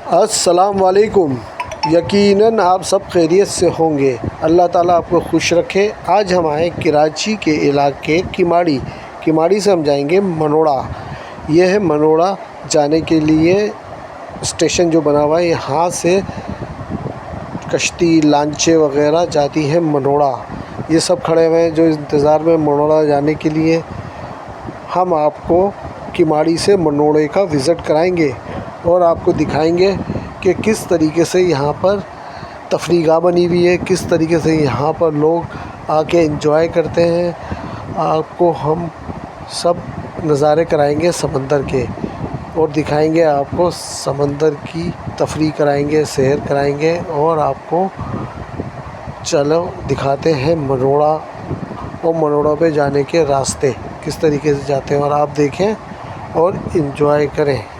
अस्सलाम वालेकुम। यकीनन आप सब खैरियत से होंगे, अल्लाह ताला आपको खुश रखे। आज हम आए कराची के इलाके किमाड़ी से हम जाएंगे मनोड़ा। यह है मनोड़ा जाने के लिए स्टेशन जो बना हुआ है। यहाँ से कश्ती लांचे वगैरह जाती हैं मनोड़ा। ये सब खड़े हुए हैं जो इंतज़ार में मनोड़ा जाने के लिए। हम आपको किमाड़ी से मनोड़े का विज़िट कराएंगे और आपको दिखाएंगे कि किस तरीके से यहाँ पर तफरीह बनी हुई है, किस तरीके से यहाँ पर लोग आके एंजॉय करते हैं। आपको हम सब नज़ारे कराएंगे समंदर के और दिखाएंगे आपको समंदर की तफरीह कराएंगे, सैर कराएंगे और आपको चलो दिखाते हैं मनोड़ा और मनोड़ा पे जाने के रास्ते किस तरीके से जाते हैं और आप देखें और एंजॉय करें।